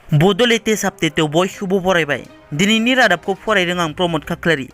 Bodo latest update बयखौबो बरायबाय। दिनैनि रादाबखौ फरायदों आं प्रमद खाख्लारि।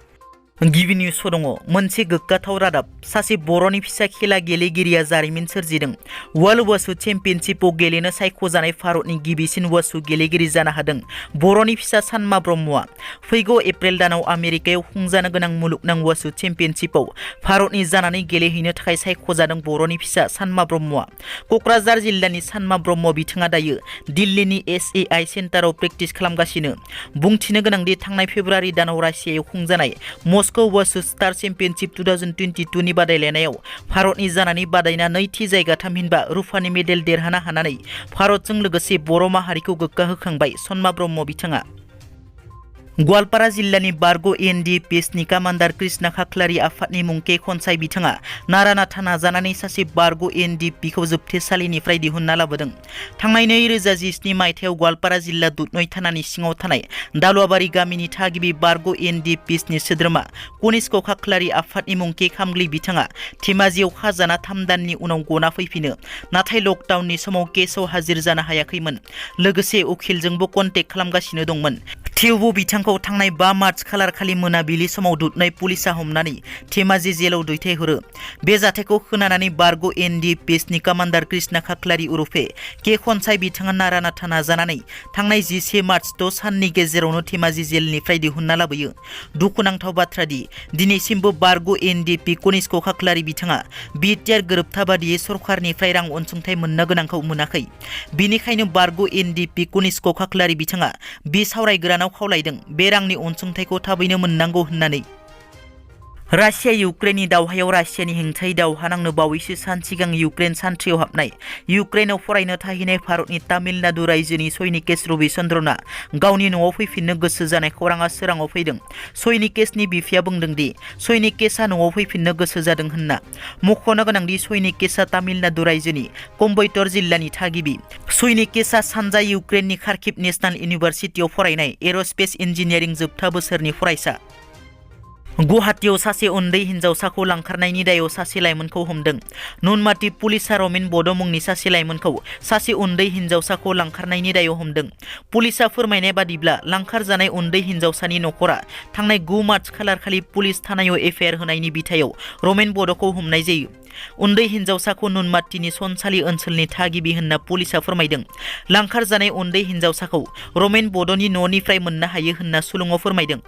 गिबि निउस दङ मोनसे गोग्गाथाव रादाब। सासे बर'नि फिसा खेला गेलेगिरिया जारिमिन सोरजिदों। वर्ल्ड वुशु चेम्पियनशिपआव गेलेनो सायख'जानाय भारतनि गिबिसिन वुशु गेलेगिरि जानो हादों बर'नि फिसा सानमा ब्रह्मआ। फैगौ एप्रिल दानाव आमेरिकायाव खुंजानो गोनां मुलुगनां वुशु चेम्पियनशिपआव भारतनि जानानै गेलेहैनो थाखाय सायख'जादों बर'नि फिसा सानमा ब्रह्मआ। क'क्राझार जिल्लानि सानमा ब्रह्म बिथाङा दायो दिल्लीनि SAI सेन्टाराव प्रेक्टिस खालामगासिनो। बुंथिनो गोनांदि थांनाय फेब्रुवारि दानाव रासियायाव खुंजानाय मस्को वुशु स्टार चेम्पियनशिप 2022 नि बादायलायनायाव भारतनि जानानै बादायना नैथि जायगा थामहिनबा रुफानि मेडेल देरहानो हानानै भारतजों लोगोसे बर' माहारिखौ गोग्गाहोखांबाय सनमा ब्रह्म बिथाङा। गवालपारा जिल्लानि बारग' NDFB कामान्डार कृष्णा खाख्लारि आफादनि मुंखे खनसाय बिथाङा नारा नाथा नाजानानै सासे बारग' NDFB जोबथेसालिनिफ्राय दिहुनना लाबोदों। थांनाय 2017 मायथाइयाव गवालपारा जिल्ला दुधनৈ थानानि सिङाव थानाय दालुवाबारि गामिनि थागिबि बारग' NDFB सोद्रोमा कनिष्क खाख्लारि आफादनि मुंखे खामग्लि बिथाङा धेमाजियाव खाजाना 3 दाननि उनाव गना फैफिनो। नाथाय लकडाउननि समाव केसआव हाजिर जानो हायाखैमोन। लोगोसे उखिलजोंबो कन्टेक्ट खालामगासिनो दंमोन। थेवबो बिथांखौ थांनाय 5 मार्च खालारखालि मोनाबिलि समाव दुधनৈ पुलिसा हमनानै धेमाजि जेलाव दैथायहरो। बे जाथायखौ खोनानानै बारग' NDFB कामान्डार कृष्णा खाख्लारि उरुफे के खनसाय बिथाङा नारा नाथा नाजानानै थांनाय 11 मार्च 6 साननि गेजेरावनो धेमाजि जेलनिफ्राय दिहुनना लाबोयो। दुखुनांथाव बाथ्रा दि दिनैसिमबो बारग' NDFB कनिष्क खाख्लारि बिथाङा BTR गोरोबथा बादियै सरकारनिफ्राय रां अनसुंथाइ मोननो गोनांखौ मोनाखै। बेनिखायनो बारग' NDFB कनिष्क खाख्लारि बिथाङा बिसावरायग्रानाव खावलायदों बे रांनि अनसुंथाइखौ थाबैनो मोननांगौ होननानै। रासिया इउक्रेननि दावहायाव रासियानि हेंथायै दावहा नांनो बावैसो सान सिगां इउक्रेन सान्थ्रियाव हाबनाय इउक्रेनाव फरायनो थाहैनाय भारतनि तामिलनाडु रायजोनि सैनिकेश रबिचन्द्रनआ गावनि न'आव फैफिननो गोसो जानाय खौराङा सोराङाव फैदों। सैनिकेशनि बिफाया बुंदों दि सैनिकेशआ न'आव फैफिननो गोसो जादों होनना। मख'नो गोनांदि सैनिकेशआ तामिलनाडु रायजोनि कम्बैतर जिल्लानि थागिबि। सैनिकेशआ सानजा इउक्रेननि खार्किभ नेशनेल इउनिभारसिटियाव फरायनाय एर'स्पेस इन्जिनियारिं जोबथा बोसोरनि फरायसा। गुवाहाटीयाव सासे उन्दै हिन्जावसाखौ लांखारनायनि दायाव सासे लाइमोनखौ हमदों। नुनमाटि पुलिसा रमेन बड' मुंनि सासे लाइमोनखौ सासे उन्दै हिन्जावसाखौ लांखारनायनि दायाव हमदों। पुलिसा फोरमायनाय बादिब्ला लांखारजानाय उन्दै हिन्जावसानि नखरा थांनाय 9 मार्च खालारखालि पुलिस थानायाव FIR होनायनि बिथायाव रमेन बड'खौ हमनाय जायो। उन्दै हिन्जावसाखौ नुनमाटिनि सनसालि ओनसोलनि थागिबि होनना पुलिसा फोरमायदों। लांखारजानाय उन्दै हिन्जावसाखौ रमेन बड'नि न'निफ्राय मोननो हायो होनना सुलुङाव फोरमायदों।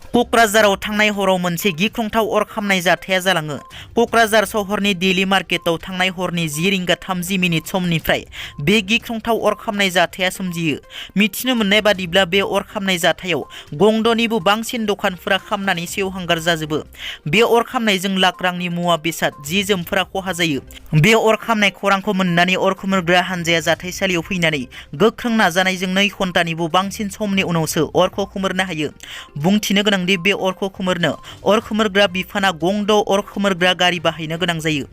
क'क्राझाराव थांनाय हराव मोनसे गिख्रंथाव अर खामनाय जाथाया जालाङो। क'क्राझार सहरनि डेली मार्केटआव थांनाय हरनि 10:30 समनिफ्राय बे गिख्रंथाव अर खामनाय जाथाया सोमजियो। मिथिनो मोननाय बादिब्ला बे अर खामनाय जाथायाव गंद'निबो बांसिन दखानफोरा खामनानै सेवहांगार जाजोबो। बे अर खामनायजों लाख रांनि मुवा बेसाद जि जोमफोरा खहा जायो। बे अर खामनाय खौरांखौ मोननानै अर खोमोरग्रा हानजाया जाथायसालियाव फैनानै गोख्रों नाजानायजों 2 घन्टानिबो बांसिन समनि उनावसो अरखौ खोमोरनो हायो। बुंथिनो गोनां दि बे अरखौ खोमोरनो अर खोमोरग्रा बिफाना गंद' अर खोमोरग्रा गारि बाहायनो गोनां जायो।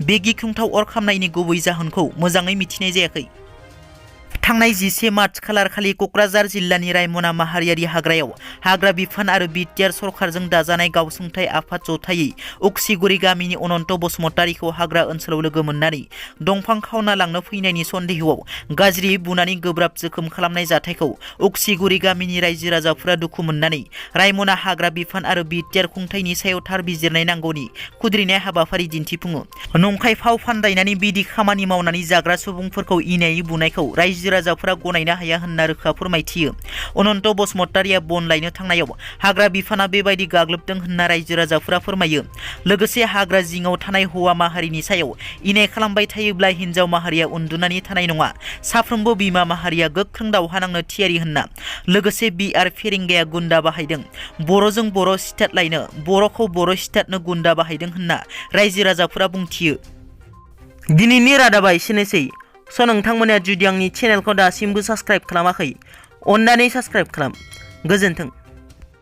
बे गिख्रंथाव अर खामनायनि गुबै जाहोनखौ मोजाङै मिथिनाय जायाखै। थांनाय 11 मार्च खालारखालि क'क्राझार जिल्लानि रायमना माहारियारि हाग्रायाव हाग्रा बिफान आरो BTR सरकारजों दाजानाय गावसुंथाइ आफाद जथायै उक्सिगुरि गामिनि अनन्त बसुमतारीखौ हाग्रा ओनसोलाव लोगो मोननानै दंफां खावना लांनो फैनायनि सन्देहआव गाज्रियै बुनानै गोब्राब जोखोम खालामनाय जाथायखौ उक्सिगुरि गामिनि रायजो राजाफोरा दुखु मोननानै रायमना हाग्रा बिफान आरो BTR खुंथायनि सायाव थार बिजिरनाय नांगौनि खुद्रिनाय हाबाफारि दिन्थिफुङो। नंखाय फाव फान्दायनानै बिदि खामानि मावनानै जाग्रा सुबुंफोरखौ इनायै बुनायखौ रायजो राजाफोरा गनायनो हाया होनना रोखा फोरमायथियो। अनन्त बसुमतारीया बन लायनो थांनायाव हाग्रा बिफाना बेबायदि गाग्लोबदों होनना रायजो राजाफोरा फोरमायो। लोगोसे हाग्रा जिङाव थानाय हौवा माहारिनि सायाव इनाय खालामबाय थायोब्ला हिन्जाव माहारिया उन्दुनानै थानाय नङा। साफ्रोमबो बिमा माहारिया गोख्रों दावहा नांनो थियारि होनना। लोगोसे BR फेरेंगाया गुन्दा बाहायदों। बर'जों बर' सिथारलायनो बर'खौ बर' सिथारनो गुन्दा बाहायदों होनना रायजो राजाफोरा बुंथियो। दिनैनि रादाबा एसेनोसै। नोंथांमोना जुदि आंनि चेनेलखौ दासिमबो साबस्क्राइब खालामाखै अन्नानै साबस्क्राइब खालाम। गोजोन्थों।